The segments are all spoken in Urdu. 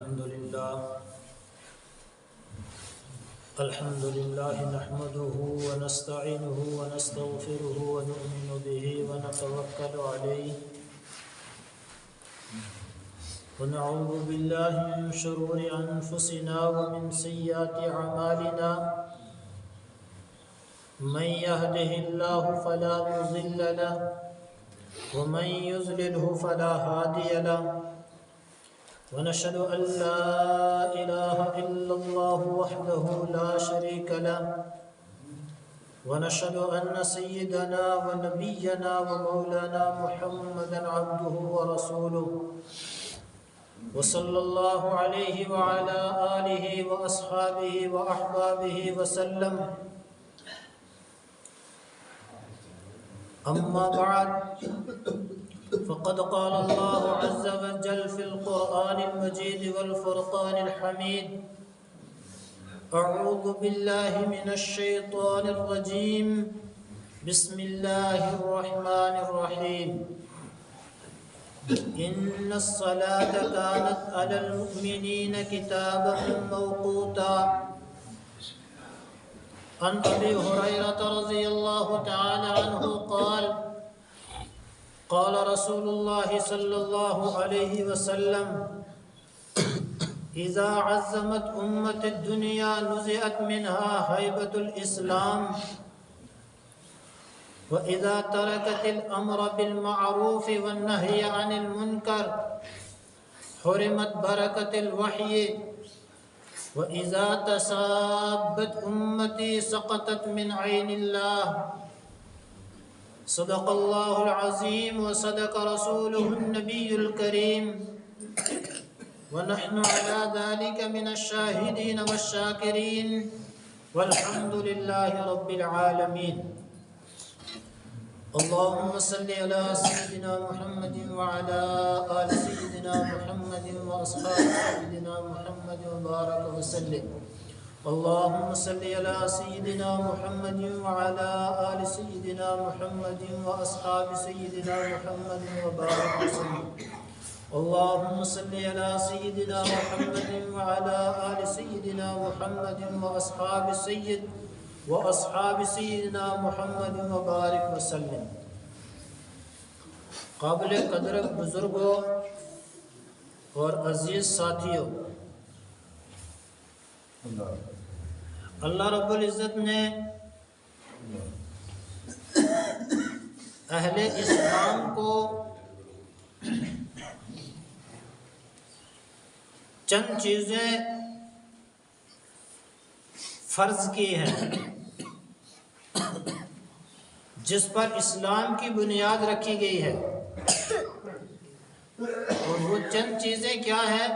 الحمد لله نحمده ونستعينه ونستغفره ونؤمن به ونتوكل عليه ونعوذ بالله من شرور أنفسنا ومن سيئات أعمالنا من يهده الله فلا مضل له ومن يضلله فلا هادي له ونشهد أن لا إله إلا الله وحده لا شريك له ونشهد أن سيدنا ونبينا ومولانا محمدا عبده ورسوله وصلى الله عليه وعلى آله وأصحابه وأحبابه وسلم. أما بعد فقد قال الله عز وجل في القرآن المجيد والفرقان الحميد: أعوذ بالله من الشيطان الرجيم بسم الله الرحمن الرحيم إن الصلاة كانت على المؤمنين كتابا موقوتا. عن أبي هريرة رضي الله تعالى عنه قال: قال رسول الله صلى الله عليه وسلم: إذا عزمت أمة الدنيا نزعت منها هيبة الإسلام، وإذا تركت الأمر بالمعروف والنهي عن المنكر حرمت بركة الوحي، وإذا تسابت أمتي سقطت من عين الله. صدق الله العظيم وصدق رسوله النبي الكريم، ونحن على ذلك من الشاهدين والشاكرين، والحمد لله رب العالمين. اللهم صل على سيدنا محمد وعلى آل سيدنا محمد وأصحاب سيدنا محمد وبارك وسلم. اللهم صل على سيدنا محمد وعلى آل سيدنا محمد وأصحاب سيدنا محمد وبارك وسلم. اللهم صل على سيدنا محمد وعلى آل سيدنا محمد وأصحاب سيدنا محمد وبارك وسلم. قابل قدر بزرگوں اور عزیز ساتھیوں، اللہ رب العزت نے اہل اسلام کو چند چیزیں فرض کی ہیں جس پر اسلام کی بنیاد رکھی گئی ہے، اور وہ چند چیزیں کیا ہیں؟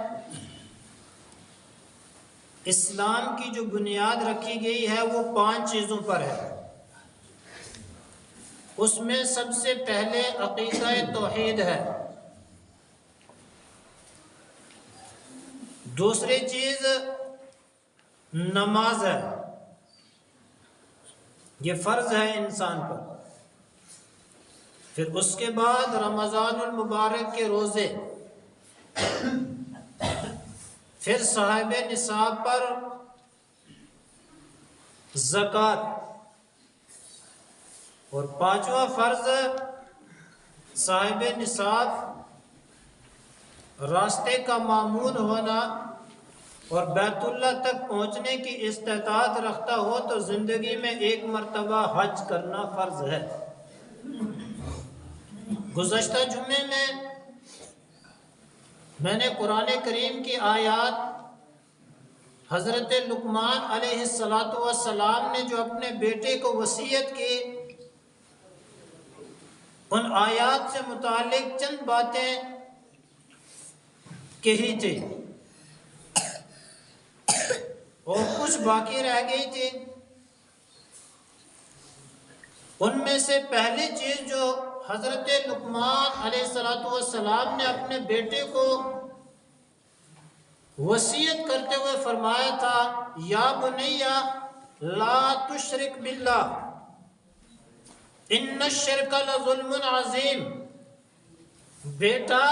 اسلام کی جو بنیاد رکھی گئی ہے وہ 5 چیزوں پر ہے۔ اس میں سب سے پہلے عقیدہ توحید ہے، دوسری چیز نماز ہے، یہ فرض ہے انسان پر، پھر اس کے بعد رمضان المبارک کے روزے، پھر صاحب نصاب پر زکوٰۃ، اور 5واں فرض صاحب نصاب راستے کا مامون ہونا، اور بیت اللہ تک پہنچنے کی استطاعت رکھتا ہو تو زندگی میں 1 مرتبہ حج کرنا فرض ہے۔ گزشتہ جمعے میں نے قرآن کریم کی آیات حضرت لقمان علیہ السلام نے جو اپنے بیٹے کو وصیت کی، ان آیات سے متعلق چند باتیں کہی تھی اور کچھ باقی رہ گئی تھی۔ ان میں سے پہلی چیز جو حضرت لقمان علیہ السلام نے اپنے بیٹے کو وصیت کرتے ہوئے فرمایا تھا: یا بنی لا تشرک باللہ ان الشرک لظلم عظیم، بیٹا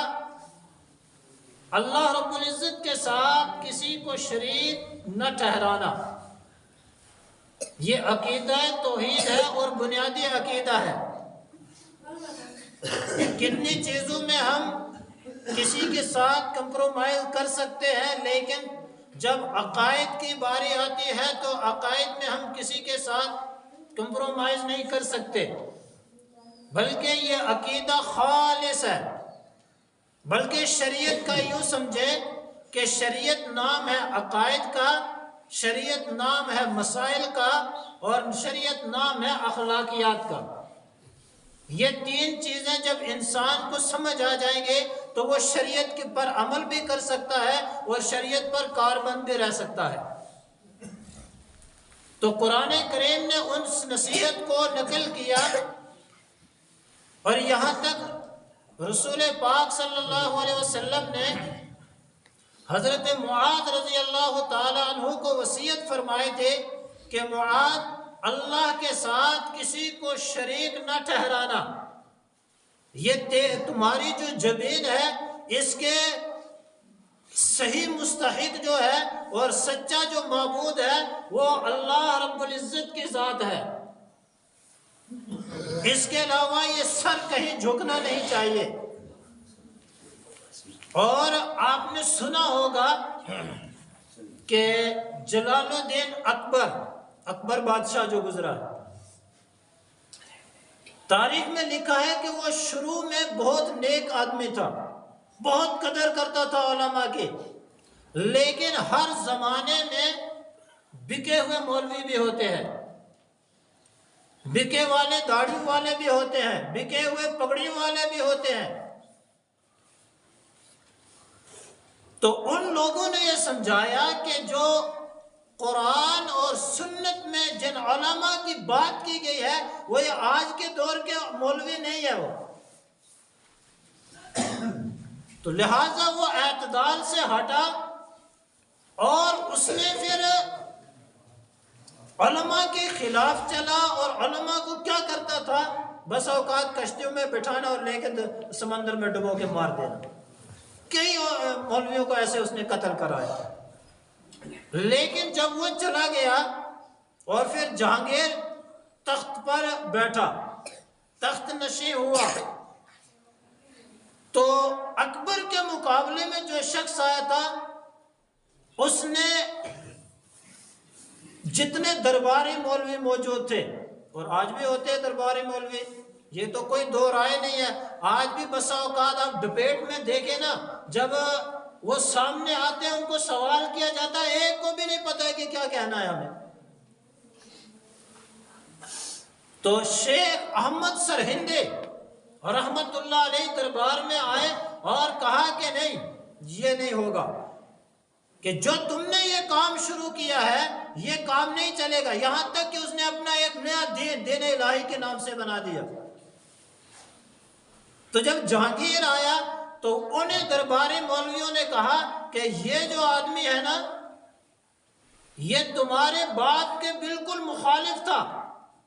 اللہ رب العزت کے ساتھ کسی کو شریک نہ ٹھہرانا، یہ عقیدہ توحید ہے اور بنیادی عقیدہ ہے۔ کتنی چیزوں میں ہم کسی کے ساتھ کمپرومائز کر سکتے ہیں، لیکن جب عقائد کی باری آتی ہے تو عقائد میں ہم کسی کے ساتھ کمپرومائز نہیں کر سکتے، بلکہ یہ عقیدہ خالص ہے۔ بلکہ شریعت کا یوں سمجھے کہ شریعت نام ہے عقائد کا، شریعت نام ہے مسائل کا، اور شریعت نام ہے اخلاقیات کا۔ یہ تین چیزیں جب انسان کو سمجھ آ جائیں گے تو وہ شریعت کے پر عمل بھی کر سکتا ہے اور شریعت پر کاربند بھی رہ سکتا ہے۔ تو قرآن کریم نے ان نصیحت کو نقل کیا، اور یہاں تک رسول پاک صلی اللہ علیہ وسلم نے حضرت معاذ رضی اللہ تعالی عنہ کو وصیت فرمائے تھے کہ معاذ، اللہ کے ساتھ کسی کو شریک نہ ٹھہرانا، یہ تمہاری جو جبین ہے اس کے صحیح مستحق جو ہے اور سچا جو معبود ہے وہ اللہ رب العزت کی ذات ہے، اس کے علاوہ یہ سر کہیں جھکنا نہیں چاہیے۔ اور آپ نے سنا ہوگا کہ جلال الدین اکبر بادشاہ جو گزرا، تاریخ میں لکھا ہے کہ وہ شروع میں بہت نیک آدمی تھا، بہت قدر کرتا تھا علماء کی، لیکن ہر زمانے میں بکے ہوئے مولوی بھی ہوتے ہیں، بکے والے داڑھی والے بھی ہوتے ہیں، بکے ہوئے پگڑی والے بھی ہوتے ہیں۔ تو ان لوگوں نے یہ سمجھایا کہ جو قرآن اور سنت میں جن علماء کی بات کی گئی ہے وہ یہ آج کے دور کے مولوی نہیں ہے وہ، تو لہٰذا وہ اعتدال سے ہٹا اور اس نے پھر علماء کے خلاف چلا، اور علماء کو کیا کرتا تھا، بس اوقات کشتیوں میں بٹھانا اور لے کے سمندر میں ڈبو کے مار دینا۔ کئی مولویوں کو ایسے اس نے قتل کرایا۔ لیکن جب وہ چلا گیا اور پھر جہانگیر تخت پر بیٹھا، تخت نشین ہوا، تو اکبر کے مقابلے میں جو شخص آیا تھا اس نے جتنے درباری مولوی موجود تھے، اور آج بھی ہوتے ہیں درباری مولوی، یہ تو کوئی دو رائے نہیں ہے، آج بھی بسا اوقات آپ ڈبیٹ میں دیکھیں نا، جب وہ سامنے آتے ہیں ان کو سوال کیا جاتا ہے، ایک کو بھی نہیں پتا ہے کہ کیا کہنا ہے ہمیں۔ تو شیخ احمد سرہندے رحمت اللہ علیہ دربار میں آئے اور کہا کہ نہیں، یہ نہیں ہوگا، کہ جو تم نے یہ کام شروع کیا ہے یہ کام نہیں چلے گا، یہاں تک کہ اس نے اپنا ایک نیا دین الہی کے نام سے بنا دیا۔ تو جب جہانگیر آیا تو انہیں درباری مولویوں نے کہا کہ یہ جو آدمی ہے نا یہ تمہارے باپ کے بالکل مخالف تھا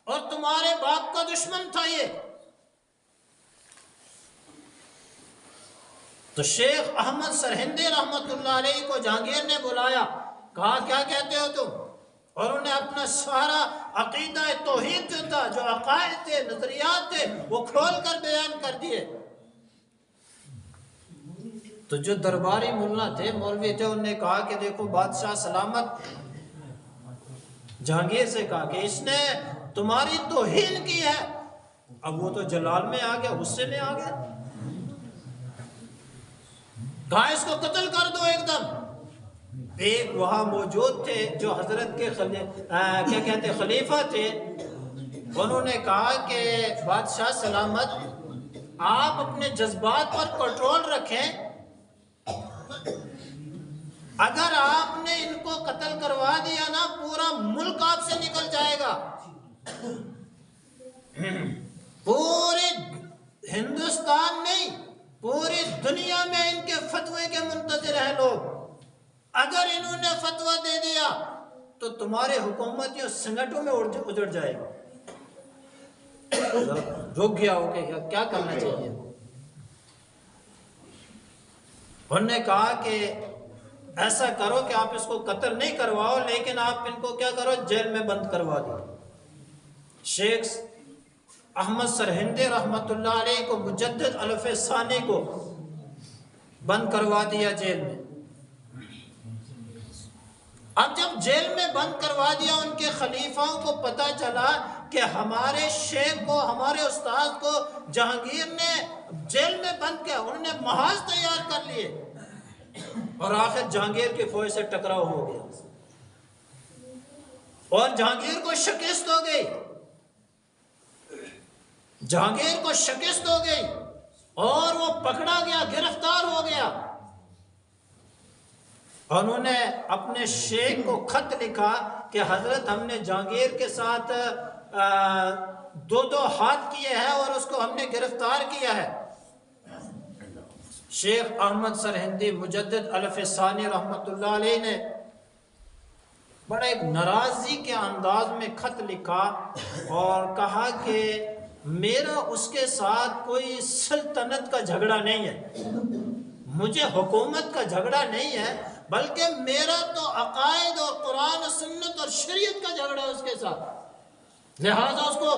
اور تمہارے باپ کا دشمن تھا یہ۔ تو شیخ احمد سرہندی رحمت اللہ علیہ کو جہانگیر نے بلایا، کہا کیا کہتے ہو تم، اور انہیں اپنا سارا عقیدہ توحید جو تھا، جو عقائد تھے، نظریات تھے، وہ کھول کر بیان کر دیے۔ تو جو درباری ملا تھے، مولوی تھے، انہوں نے کہا کہ دیکھو بادشاہ سلامت، جہانگیر سے کہا کہ اس نے تمہاری توہین کی ہے۔ اب وہ تو جلال میں آ گیا، غصے میں آ گیا، کہا اس کو قتل کر دو ایک دم۔ ایک وہاں موجود تھے جو حضرت کے کیا کہتے خلیفہ تھے، انہوں نے کہا کہ بادشاہ سلامت آپ اپنے جذبات پر کنٹرول رکھیں، اگر آپ نے ان کو قتل کروا دیا نا پورا ملک آپ سے نکل جائے گا، پورے ہندوستان نہیں پوری دنیا میں ان کے فتوے کے منتظر ہیں لوگ، اگر انہوں نے فتویٰ دے دیا تو تمہارے حکومت یہ سنگٹوں میں اجڑ جائے گا۔ رک گیا ہو کہ کیا کرنا چاہیے۔ انہوں نے کہا کہ ایسا کرو کہ آپ اس کو قتل نہیں کرواؤ، لیکن آپ ان کو کیا کرو، جیل میں بند کروا دو۔ شیخ احمد سرہندی رحمۃ اللہ علیہ کو، مجدد الف ثانی کو بند کروا دیا جیل میں۔ اب جب جیل میں بند کروا دیا، ان کے خلیفاؤں کو پتہ چلا کہ ہمارے شیخ کو، ہمارے استاد کو جہانگیر نے جیل میں بند کیا، انہوں نے محاذ تیار کر لیے، اور آخر جہانگیر کی فوج سے ٹکراؤ ہو گیا اور جہانگیر کو شکست ہو گئی، جہانگیر کو شکست ہو گئی اور وہ پکڑا گیا، گرفتار ہو گیا۔ انہوں نے اپنے شیخ کو خط لکھا کہ حضرت ہم نے جہانگیر کے ساتھ دو ہاتھ کیے ہیں اور اس کو ہم نے گرفتار کیا ہے۔ شیخ احمد سرہندی مجدد الف ثانی رحمۃ اللہ علیہ نے بڑا ایک ناراضی کے انداز میں خط لکھا اور کہا کہ میرا اس کے ساتھ کوئی سلطنت کا جھگڑا نہیں ہے، مجھے حکومت کا جھگڑا نہیں ہے، بلکہ میرا تو عقائد اور قرآن و سنت اور شریعت کا جھگڑا ہے اس کے ساتھ، لہذا اس کو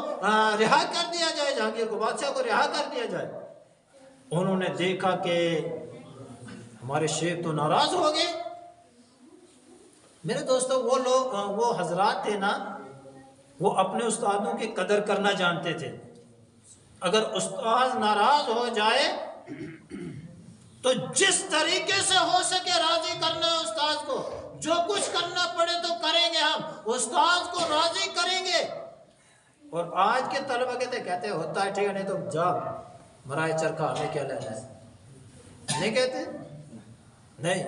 رہا کر دیا جائے، جہانگیر کو، بادشاہ کو رہا کر دیا جائے۔ انہوں نے دیکھا کہ ہمارے شیخ تو ناراض ہو گئے۔ میرے دوستو، وہ لوگ، وہ حضرات تھے نا، وہ اپنے استادوں کی قدر کرنا جانتے تھے۔ اگر استاد ناراض ہو جائے تو جس طریقے سے ہو سکے راضی کرنا ہے استاد کو، جو کچھ کرنا پڑے تو کریں گے، ہم استاد کو راضی کریں گے۔ اور آج کے طلبہ کہتے ہوتا ہے ٹھیک ہے، نہیں تو جا مرائے چرخا، ہمیں کیا لینا ہے، نہیں کہتے نہیں۔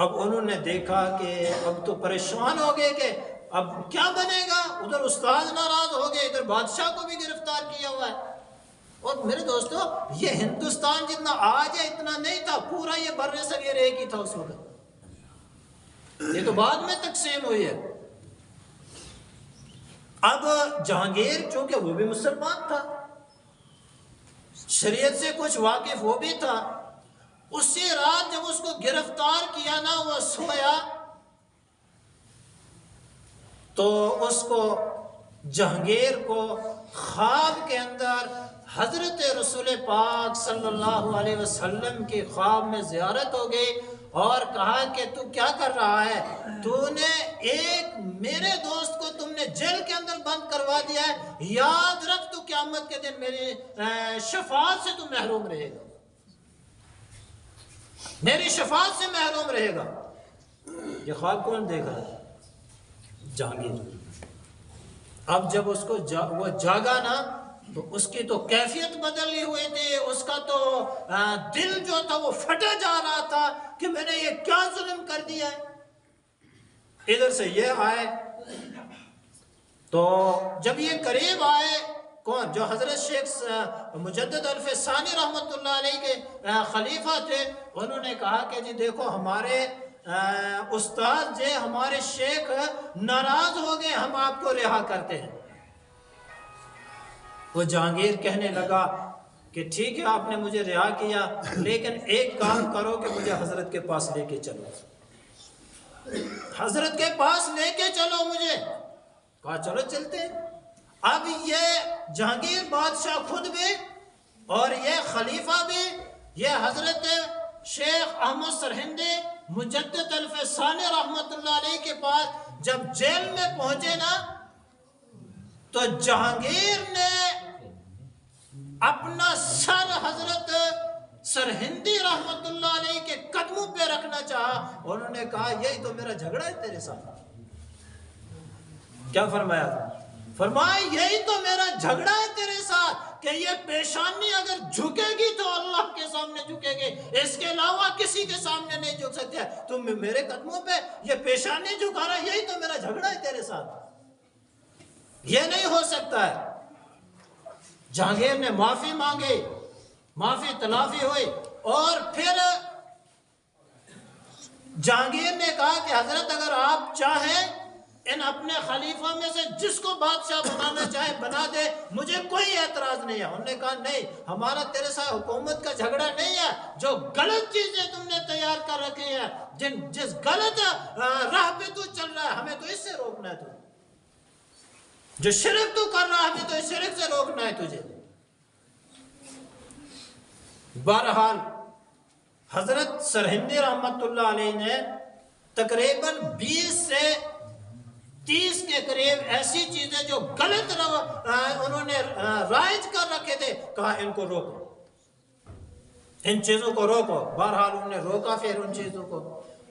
اب انہوں نے دیکھا کہ اب تو پریشان ہو گئے کہ اب کیا بنے گا، ادھر استاد ناراض ہو گئے، ادھر بادشاہ کو بھی گرفتار کیا ہوا ہے۔ اور میرے دوستو، یہ ہندوستان جتنا آج ہے اتنا نہیں تھا، پورا یہ بر صغیر ایک ہی تھا اس وقت، یہ تو بعد میں تقسیم ہوئی ہے۔ اب جہانگیر چونکہ وہ بھی مسلمان تھا، شریعت سے کچھ واقف وہ بھی تھا، اسی رات جب اس کو گرفتار کیا نا، وہ سویا تو اس کو، جہانگیر کو خواب کے اندر حضرت رسول پاک صلی اللہ علیہ وسلم کی خواب میں زیارت ہو گئی اور کہا کہ تو کیا کر رہا ہے، تو نے ایک میرے دوست کو تم نے جیل کے اندر بند کروا دیا ہے، یاد رکھ تو قیامت کے دن میری شفاعت سے تو محروم رہے گا، میری شفاعت سے محروم رہے گا۔ یہ خواب کون دیکھ رہا ہے؟ جہانگیر۔ اب جب اس کو وہ جاگا نا، تو اس کی تو کیفیت بدلی ہوئی تھی، اس کا تو دل جو تھا وہ پھٹا جا رہا تھا کہ میں نے یہ کیا ظلم کر دیا ہے۔ ادھر سے یہ آئے، تو جب یہ قریب آئے، کون؟ جو حضرت شیخ مجدد الف ثانی رحمۃ اللہ علیہ کے خلیفہ تھے، انہوں نے کہا کہ جی دیکھو ہمارے استاد جی، ہمارے شیخ ناراض ہو گئے، ہم آپ کو رہا کرتے ہیں۔ وہ جہانگیر کہنے لگا کہ ٹھیک ہے، آپ نے مجھے رہا کیا، لیکن ایک کام کرو کہ مجھے حضرت کے پاس لے کے چلو، حضرت کے پاس لے کے چلو مجھے۔ کہا چلو چلتے ہیں۔ اب یہ جہانگیر بادشاہ خود بھی اور یہ خلیفہ بھی، یہ حضرت شیخ احمد سرہندی مجدد الف ثانی رحمۃ اللہ علیہ کے پاس جب جیل میں پہنچے نا، تو جہانگیر نے اپنا سر حضرت سرہندی رحمت اللہ علیہ کے قدموں پہ رکھنا چاہا، اور انہوں نے کہا یہی تو میرا جھگڑا ہے تیرے ساتھ۔ کیا فرمایا تھا؟ فرمایا یہی تو میرا جھگڑا ہے تیرے ساتھ کہ یہ پیشانی اگر جھکے گی تو اللہ کے سامنے جھکے گی، اس کے علاوہ کسی کے سامنے نہیں جھک سکتے، تم میرے قدموں پہ یہ پیشانی جھکا رہا، یہی تو میرا جھگڑا ہے تیرے ساتھ، یہ نہیں ہو سکتا ہے۔ جہانگیر نے معافی مانگی، معافی تلافی ہوئی، اور پھر جہانگیر نے کہا کہ حضرت اگر آپ چاہیں ان اپنے خلیفوں میں سے جس کو بادشاہ بنانا چاہے بنا دے، مجھے کوئی اعتراض نہیں ہے۔ انہوں نے کہا نہیں، ہمارا تیرے ساتھ حکومت کا جھگڑا نہیں ہے، جو غلط چیزیں تم نے تیار کر رکھی ہیں، جس غلط راہ پہ تو چل رہا ہے، ہمیں تو اس سے روکنا ہے۔ تو جو شرک تو کر رہا ہے، ہمیں تو اس شرک سے روکنا ہے تجھے۔ بہرحال حضرت سرہندی رحمت اللہ علیہ نے تقریباً 20 سے 30 کے قریب ایسی چیزیں جو غلط انہوں نے رائج کر رکھے تھے، کہا ان کو روکو، ان چیزوں کو روکو۔ بہرحال انہوں نے روکا پھر ان چیزوں کو۔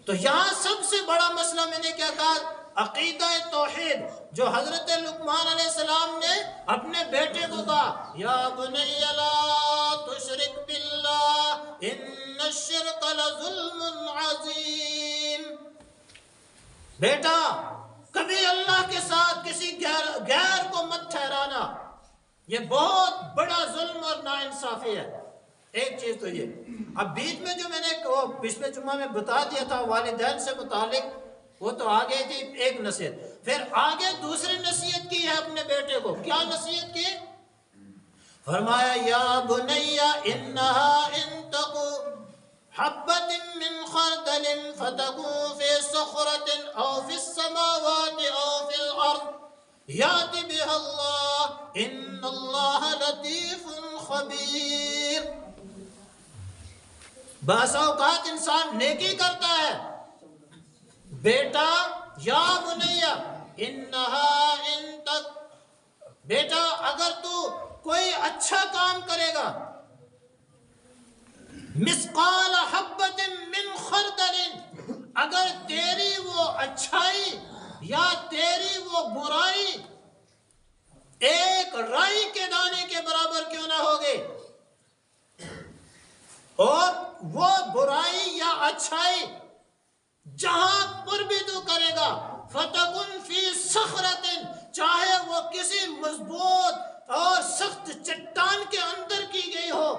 تو یہاں سب سے بڑا مسئلہ میں نے کیا کہا؟ عقیدہ توحید، جو حضرت لقمان علیہ السلام نے اپنے بیٹے کو کہا، یا بنی لا تشرک باللہ ان الشرک لظلم عظیم، بیٹا کبھی اللہ کے ساتھ کسی غیر کو مت ٹھہرانا، یہ بہت بڑا ظلم اور ناانصافی ہے۔ ایک چیز تو یہ، اب بیچ میں جو میں نے پچھلے جمعہ میں بتا دیا تھا والدین سے متعلق، وہ تو آگے تھی ایک نصیحت، پھر آگے دوسری نصیحت کی ہے اپنے بیٹے کو۔ کیا نصیحت کی؟ فرمایا یا بنی انہا ان تقو حبت من خردل فتکون فی صخرۃ او فی السماوات او فی الارض یأتی بها اللہ ان اللہ لطیف خبیر۔ بعض اوقات انسان نیکی کرتا ہے، بیٹا یا بنیا انہا ان تک، بیٹا اگر تو کوئی اچھا کام کرے گا، مثقال حبت من خردل، اگر تیری وہ اچھائی یا تیری وہ برائی ایک رائی کے دانے کے برابر کیوں نہ ہوگی، اور وہ برائی یا اچھائی جہاں پر بھی تو کرے گا، فتکن فی صخرۃ، چاہے وہ کسی مضبوط اور سخت چٹان کے اندر کی گئی ہو،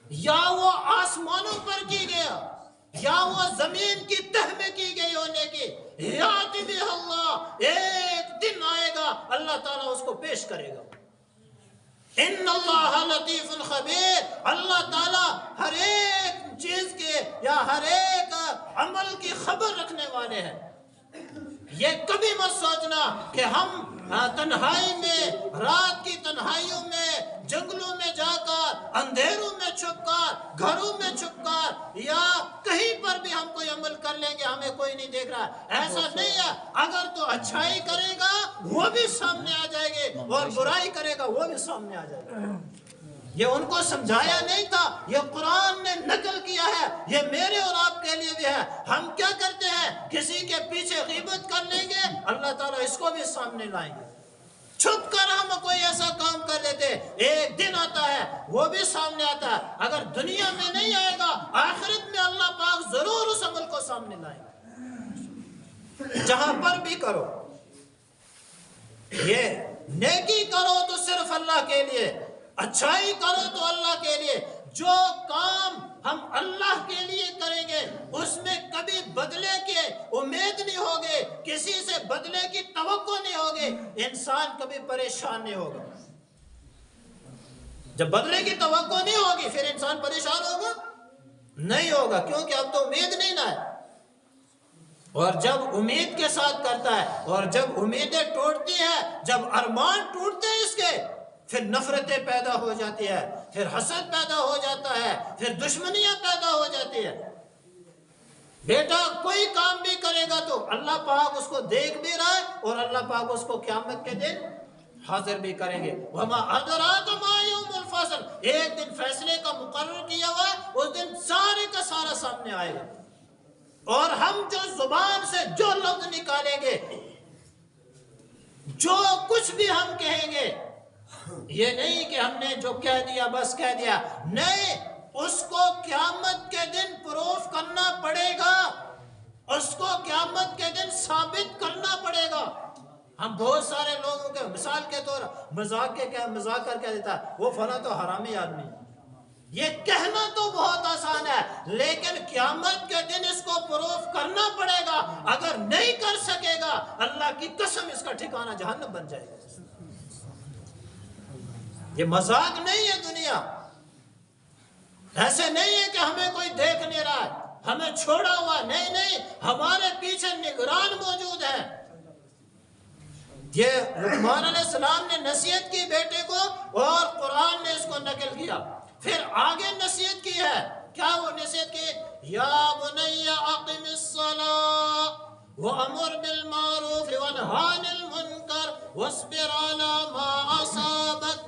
یا وہ آسمانوں پر کی گیا، یا وہ زمین کی تہ میں کی گئی ہونے کی، یأتی بها اللہ، ایک دن آئے گا اللہ تعالیٰ اس کو پیش کرے گا۔ ان اللہ لطیف خبیر، اللہ تعالیٰ ہر ایک چیز کے یا ہر ایک عمل کی خبر رکھنے والے ہیں۔ یہ کبھی مت سوچنا کہ ہم تنہائی میں، رات کی تنہائیوں میں، جنگلوں میں جا کر، اندھیروں میں چھپ کر، گھروں میں چھپ کر، یا کہیں پر بھی ہم کوئی عمل کر لیں گے ہمیں کوئی نہیں دیکھ رہا، ایسا نہیں ہے۔ اگر تو اچھائی کرے گا وہ بھی سامنے آ جائے گے، اور برائی کرے گا وہ بھی سامنے آ جائے گا۔ یہ ان کو سمجھایا نہیں تھا، یہ قرآن نے نقل کیا ہے، یہ میرے اور آپ کے لیے بھی ہے۔ ہم کیا کرتے ہیں؟ کسی کے پیچھے غیبت کر لیں گے، اللہ تعالیٰ اس کو بھی سامنے لائیں گے۔ چھپ کر ہم کوئی ایسا کام کر لیتے، ایک دن آتا ہے وہ بھی سامنے آتا ہے۔ اگر دنیا میں نہیں آئے گا، آخرت میں اللہ پاک ضرور اس عمل کو سامنے لائیں گے۔ جہاں پر بھی کرو، یہ نیکی کرو تو صرف اللہ کے لیے، اچھائی کرو تو اللہ کے لیے۔ جو کام ہم اللہ کے لیے کریں گے اس میں کبھی بدلے کی امید نہیں ہوگی، کسی سے بدلے کی توقع نہیں ہوگی، انسان کبھی پریشان نہیں ہوگا۔ جب بدلے کی توقع نہیں ہوگی پھر انسان پریشان ہوگا نہیں ہوگا، کیونکہ اب تو امید نہیں نہ ہے۔ اور جب امید کے ساتھ کرتا ہے، اور جب امیدیں ٹوٹتی ہیں، جب ارمان ٹوٹتے ہیں اس کے، پھر نفرتیں پیدا ہو جاتی ہے، پھر حسد پیدا ہو جاتا ہے، پھر دشمنیاں پیدا ہو جاتی ہے۔ بیٹا کوئی کام بھی کرے گا تو اللہ پاک اس کو دیکھ بھی رہا ہے، اور اللہ پاک اس کو قیامت کے دن حاضر بھی کریں گے۔ وَمَا أَدْرَاكَ مَا يَوْمُ الْفَصْلِ، ایک دن فیصلے کا مقرر کیا ہوا ہے، اس دن سارے کا سارا سامنے آئے گا، اور ہم جو زبان سے جو لفظ نکالیں گے، جو کچھ بھی ہم کہیں گے، یہ نہیں کہ ہم نے جو کہہ دیا بس کہہ دیا، نہیں، اس کو قیامت کے دن پروف کرنا پڑے گا، اس کو قیامت کے دن ثابت کرنا پڑے گا۔ ہم بہت سارے لوگوں کے مثال کے طور مذاق کر کے دیتا ہے، وہ فلاں تو حرامی آدمی، یہ کہنا تو بہت آسان ہے، لیکن قیامت کے دن اس کو پروف کرنا پڑے گا۔ اگر نہیں کر سکے گا اللہ کی قسم اس کا ٹھکانہ جہنم بن جائے گا۔ یہ مذاق نہیں ہے دنیا، ایسے نہیں ہے کہ ہمیں کوئی دیکھ نہیں رہا ہے، ہمیں چھوڑا ہوا نہیں، نہیں، ہمارے پیچھے نگران موجود ہے۔ یہ لقمان علیہ السلام نے نصیحت کی بیٹے کو اور قرآن نے اس کو نقل کیا، پھر آگے نصیحت کی ہے، کیا وہ نصیحت کی؟ یا بنی اقم الصلاۃ وامر بالمعروف وانہا عن المنکر واصبر علی ما اصابک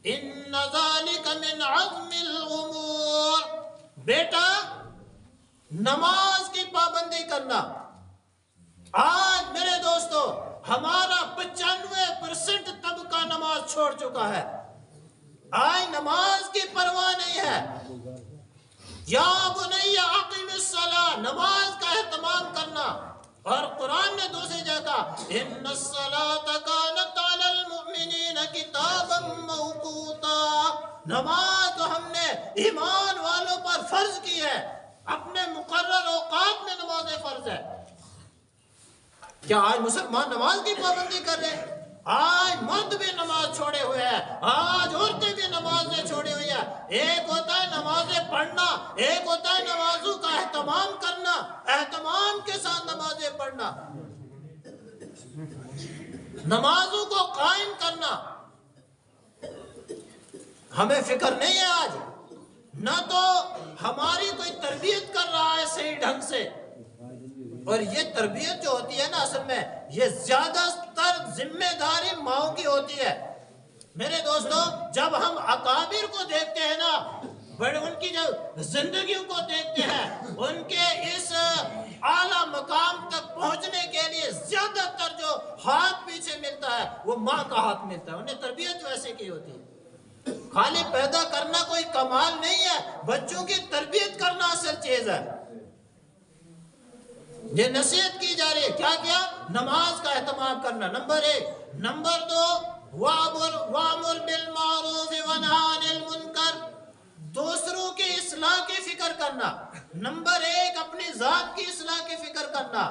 ان ذلک من عزم الامور۔ بیٹا نماز کی پابندی کرنا۔ آج میرے دوستو ہمارا 95% طبقہ نماز چھوڑ چکا ہے، آج نماز کی پرواہ نہیں ہے۔ یا بنی اقم الصلاۃ، نماز کا اہتمام کرنا، اور قرآن نے دوسری جگہ ان الصلاۃ کانت علی المؤمنین کتابا موقوتا، نماز تو ہم نے ایمان والوں پر فرض کی ہے، اپنے مقرر اوقات میں نمازیں فرض ہے۔ کیا آج مسلمان نماز کی پابندی کر رہے ہیں؟ آج مرد بھی نماز چھوڑے ہوئے ہیں، آج عورتیں بھی نمازیں چھوڑی ہوئی ہیں۔ ایک ہوتا ہے نمازیں پڑھنا، ایک ہوتا ہے نمازوں کا اہتمام کرنا، اہتمام کے ساتھ نمازیں پڑھنا، نمازوں کو قائم کرنا۔ ہمیں فکر نہیں ہے آج، نہ تو ہماری کوئی تربیت کر رہا ہے صحیح ڈھنگ سے، اور یہ تربیت جو ہوتی ہے نا اصل میں یہ زیادہ تر ذمہ داری ماؤں کی ہوتی ہے۔ میرے دوستو جب ہم اکابر کو دیکھتے ہیں نا، بڑے ان کی جو زندگیوں کو دیکھتے ہیں، ان کے اس اعلیٰ مقام تک پہنچنے کے لیے زیادہ تر جو ہاتھ پیچھے ملتا ہے وہ ماں کا ہاتھ ملتا ہے۔ انہیں تربیت ویسے کی ہوتی ہے، خالی پیدا کرنا کوئی کمال نہیں ہے، بچوں کی تربیت کرنا اصل چیز ہے۔ یہ نصیحت کی جا رہی ہے، کیا کیا؟ نماز کا اہتمام کرنا، نمبر 1۔ نمبر 2 وَأْمُرْ بِالْمَعْرُوفِ وَانْهَ عَنِ الْمُنْكَرِ، دوسروں کی اصلاح کی فکر کرنا۔ نمبر 1 اپنی ذات کی اصلاح کی فکر کرنا،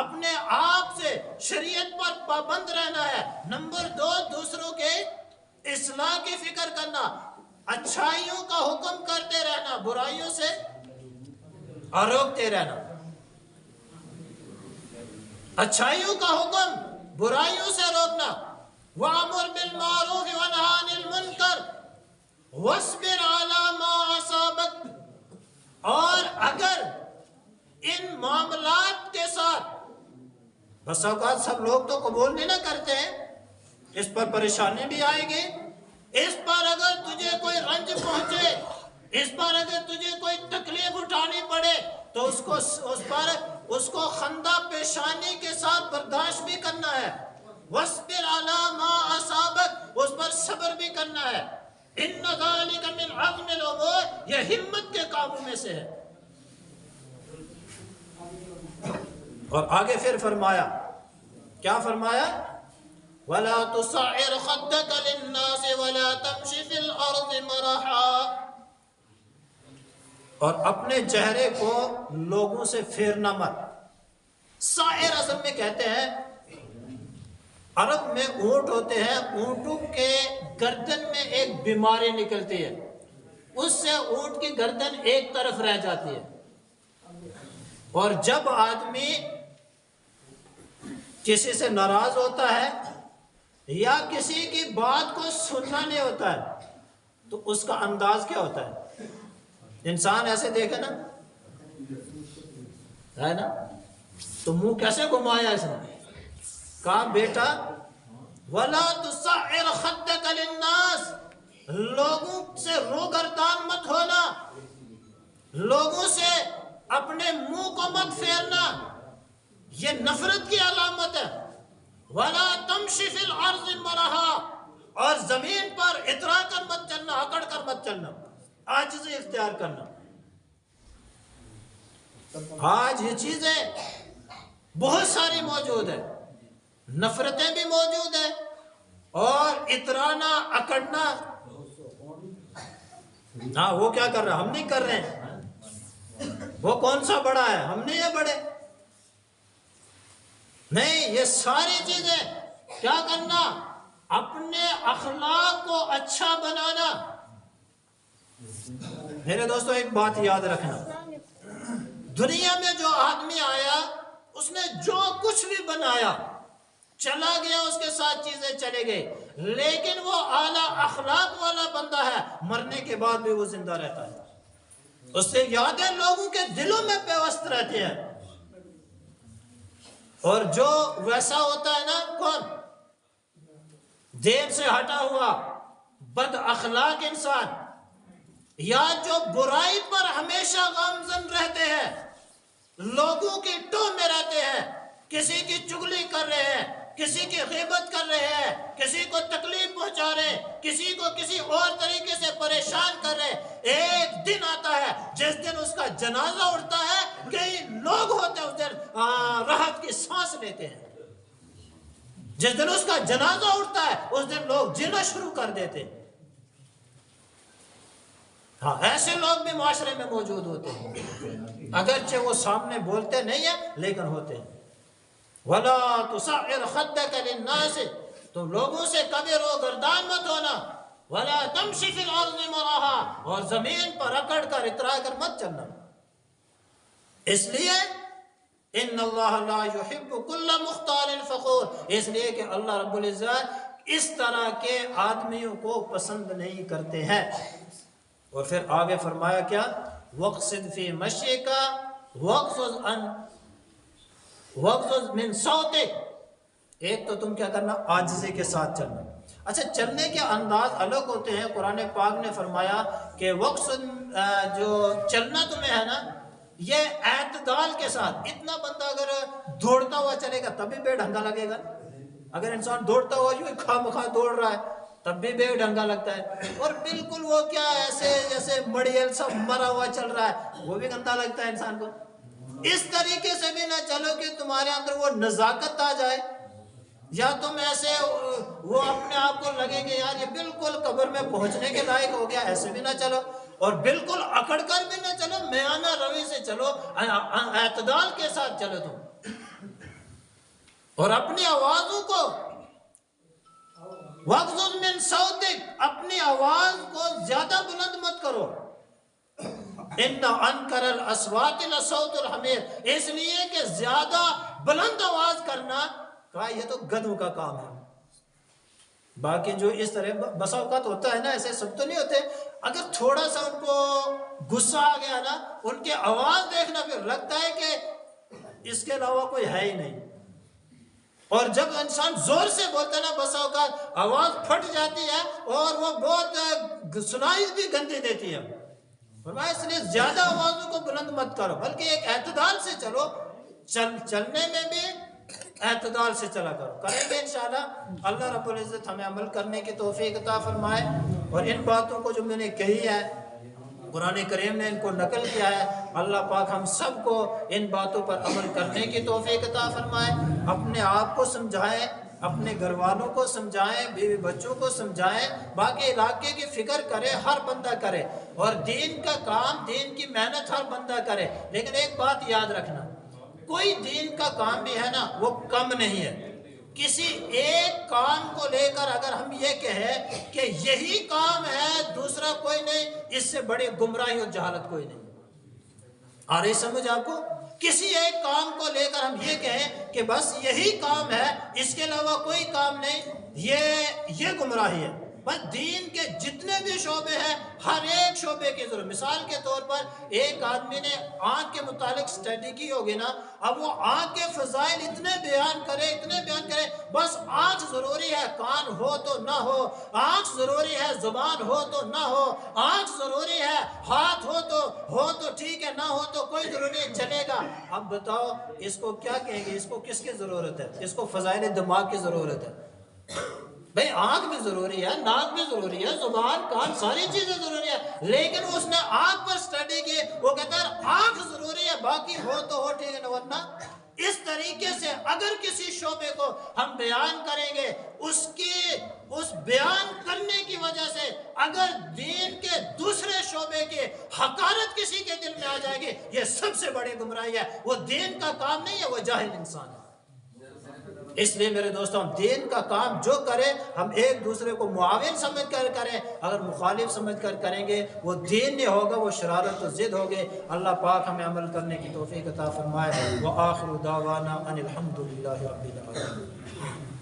اپنے آپ سے شریعت پر پابند رہنا ہے۔ نمبر 2 دوسروں کے اصلاح کی فکر کرنا، اچھائیوں کا حکم کرتے رہنا، برائیوں سے روکتے رہنا۔ اچھائیوں کا حکم، برائیوں سے روکنا۔ وَأَمُرْ بِالْمَعْرُوفِ وَانْهَ عَنِ الْمُنْكَرِ وَاصْبِرْ عَلَى مَا أَصَابَكَ، اور اگر ان معاملات کے ساتھ، بس اوقات سب لوگ تو قبول نہیں نہ کرتے ہیں، اس پر پریشانی بھی آئے گی، اس پر اگر تجھے کوئی رنج پہنچے، اس پر اگر تجھے کوئی تکلیف اٹھانی پڑے تو اس کو خندہ پیشانی کے ساتھ برداشت بھی کرنا ہے۔ وَاصْبِرْ عَلَى مَا أَصَابَكَ، اس پر صبر بھی کرنا ہے۔ إِنَّ ذَلِكَ مِنْ عَزْمِ الْأُمُورِ، یہ ہمت کے کاموں میں سے ہے۔ اور آگے پھر فرمایا، کیا فرمایا؟ وَلَا تُصَعِّرْ خَدَّكَ لِلنَّاسِ وَلَا تَمْشِ فِي الْأَرْضِ مَرَحًا، اور اپنے چہرے کو لوگوں سے پھیرنا مت۔ سائر اصل میں کہتے ہیں، عرب میں اونٹ ہوتے ہیں، اونٹوں کے گردن میں ایک بیماری نکلتی ہے، اس سے اونٹ کی گردن ایک طرف رہ جاتی ہے، اور جب آدمی کسی سے ناراض ہوتا ہے یا کسی کی بات کو سننا نہیں ہوتا ہے تو اس کا انداز کیا ہوتا ہے؟ انسان ایسے دیکھے نا، ہے نا، تو منہ کیسے گھمایا اس نے؟ کہا بیٹا وَلَا تُصَعِّرْ خَدَّكَ لِلنَّاسِ، لوگوں سے روگردان مت ہونا، لوگوں سے اپنے منہ کو مت پھیرنا، یہ نفرت کی علامت ہے۔ وَلَا تَمْشِ فِي الْأَرْضِ مَرَحًا، اور زمین پر اترا کر مت چلنا، اکڑ کر مت چلنا، عاجزی اختیار کرنا۔ آج یہ چیزیں بہت ساری موجود ہیں، نفرتیں بھی موجود ہیں، اور اترانا اکڑنا، ہاں وہ کیا کر رہا، ہم نہیں کر رہے ہیں، وہ کون سا بڑا ہے، ہم نہیں ہے بڑے۔ نہیں، یہ ساری چیزیں کیا کرنا؟ اپنے اخلاق کو اچھا بنانا۔ میرے دوستو ایک بات یاد رکھنا، دنیا میں جو آدمی آیا اس نے جو کچھ بھی بنایا چلا گیا، اس کے ساتھ چیزیں چلے گئی، لیکن وہ اعلیٰ اخلاق والا بندہ ہے، مرنے کے بعد بھی وہ زندہ رہتا ہے، اس سے یادیں لوگوں کے دلوں میں پیوست رہتی ہیں۔ اور جو ویسا ہوتا ہے نا، کون؟ دین سے ہٹا ہوا بد اخلاق انسان، یا جو برائی پر ہمیشہ گامزن رہتے ہیں، لوگوں کی ٹو میں رہتے ہیں، کسی کی چغلی کر رہے ہیں، کسی کی غیبت کر رہے ہیں، کسی کو تکلیف پہنچا رہے ہیں، کسی کو کسی اور طریقے سے پریشان کر رہے ہیں، ایک دن آتا ہے جس دن اس کا جنازہ اٹھتا ہے، کئی لوگ ہوتے ہیں اس دن راحت کی سانس لیتے ہیں۔ جس دن اس کا جنازہ اٹھتا ہے اس دن لوگ جینا شروع کر دیتے ہیں۔ ہاں، ایسے لوگ بھی معاشرے میں موجود ہوتے ہیں، اگرچہ وہ سامنے بولتے نہیں ہیں لیکن ہوتے ہیں۔ وَلَا تُسَعِّرْ خَدَّكَ لِلنَّاسِ، تو لوگوں سے کبھی رو گردان مت ہونا، وَلَا تَمْشِ فِي الْأَرْضِ مَرَحًا، اور زمین پر اکڑ کر اترا کر مت چلنا۔ اس لیے ان اللہ لا يحب كل مختال فخور، اس لیے کہ اللہ رب العزت اس طرح کے آدمیوں کو پسند نہیں کرتے ہیں۔ اور پھر آگے فرمایا کیا؟ وَقْصِدْ فِي مَشْيِكَ وَغْضُضْ مِنْ صَوْتِكَ، ایک تو تم کیا کرنا؟ عاجزی کے ساتھ چلنا۔ اچھا، چلنے کے انداز الگ ہوتے ہیں۔ قرآن پاک نے فرمایا کہ وقصد، جو چلنا تمہیں ہے نا، یہ اعتدال کے ساتھ۔ اتنا بندہ اگر دوڑتا ہوا چلے گا تب بھی بے ڈھنگا لگے گا، اگر انسان دوڑتا ہوا یوں خواہ مخواہ دوڑ رہا ہے تب بھی بے ڈھنگا لگتا ہے، اور بالکل وہ کیا ایسے جیسے مڑیل سب مرا ہوا چل رہا ہے، وہ بھی گندا لگتا ہے انسان کو۔ اس طریقے سے بھی نہ چلو کہ تمہارے اندر وہ نزاکت آ جائے، یا تم ایسے وہ اپنے آپ کو لگے کہ یار یہ بالکل قبر میں پہنچنے کے لائق ہو گیا، ایسے بھی نہ چلو، اور بالکل اکڑ کر بھی نہ چلو، میانہ روی سے چلو، اعتدال کے ساتھ چلو تم۔ اور اپنی آوازوں کو وَغْضُضْ مِنْ صَوْتِكَ، اپنی آواز کو زیادہ بلند مت کرو۔ إِنَّ أَنْكَرَ الْأَصْوَاتِ لَصَوْتُ الْحَمِيرِ، اس لیے کہ زیادہ بلند آواز کرنا کہا یہ تو گدھوں کا کام ہے۔ باقی جو اس طرح بسا اوقات ہوتا ہے نا، ایسے سب تو نہیں ہوتے، اگر تھوڑا سا ان کو غصہ آ گیا نا، ان کے آواز دیکھنا پھر لگتا ہے کہ اس کے علاوہ کوئی ہے ہی نہیں۔ اور جب انسان زور سے بولتا ہے نا، بسا اوقات آواز پھٹ جاتی ہے اور وہ بہت سنائی بھی گندی دیتی ہے۔ فرمایا اس لیے زیادہ آوازوں کو بلند مت کرو، بلکہ ایک اعتدال سے چلو، چلنے میں بھی اعتدال سے چلا کرو۔ کریں گے انشاءاللہ، اللہ رب العزت ہمیں عمل کرنے کی توفیق عطا فرمائے، اور ان باتوں کو جو میں نے کہی ہے قرآن کریم نے ان کو نقل کیا ہے، اللہ پاک ہم سب کو ان باتوں پر عمل کرنے کی توفیق عطا فرمائے۔ اپنے آپ کو سمجھائیں، اپنے گھر والوں کو سمجھائیں، بیوی بچوں کو سمجھائیں، باقی علاقے کی فکر کرے، ہر بندہ کرے، اور دین کا کام، دین کی محنت ہر بندہ کرے۔ لیکن ایک بات یاد رکھنا، کوئی دین کا کام بھی ہے نا وہ کم نہیں ہے۔ کسی ایک کام کو لے کر اگر ہم یہ کہیں کہ یہی کام ہے، دوسرا کوئی نہیں، اس سے بڑی گمراہی اور جہالت کوئی نہیں۔ آ رہی سمجھ آپ کو؟ کسی ایک کام کو لے کر ہم یہ کہیں کہ بس یہی کام ہے، اس کے علاوہ کوئی کام نہیں، یہ گمراہی ہے۔ بس دین کے جتنے بھی شعبے ہیں، ہر ایک شعبے کی ضرورت۔ مثال کے طور پر ایک آدمی نے آنکھ کے متعلق سٹڈی کی ہوگی نا، اب وہ آنکھ کے فضائل اتنے بیان کرے، بس آنکھ ضروری ہے، کان ہو تو نہ ہو، آنکھ ضروری ہے، زبان ہو تو نہ ہو، آنکھ ضروری ہے، ہاتھ ہو تو ٹھیک ہے، نہ ہو تو کوئی ضروری نہیں، چلے گا۔ اب بتاؤ اس کو کیا کہیں گے؟ اس کو کس کی ضرورت ہے؟ اس کو فضائل دماغ کی ضرورت ہے۔ بھئی آنکھ بھی ضروری ہے، ناک بھی ضروری ہے، زبان، کان، ساری چیزیں ضروری ہے، لیکن اس نے آنکھ پر سٹڈی کی، وہ کہتا ہے آنکھ ضروری ہے، باقی ہو تو ہو ٹھیک ہے، ورنہ۔ اس طریقے سے اگر کسی شعبے کو ہم بیان کریں گے، اس بیان کرنے کی وجہ سے اگر دین کے دوسرے شعبے کی حقارت کسی کے دل میں آ جائے گی، یہ سب سے بڑی گمراہی ہے۔ وہ دین کا کام نہیں ہے، وہ جاہل انسان ہے۔ اس لیے میرے دوستوں ہم دین کا کام جو کریں ہم ایک دوسرے کو معاون سمجھ کر کریں، اگر مخالف سمجھ کر کریں گے وہ دین نہیں ہوگا، وہ شرارت و ضد ہوگے۔ اللہ پاک ہمیں عمل کرنے کی توفیق عطا فرمائے۔ وآخر دعوانا ان الحمد للہ رب العالمین۔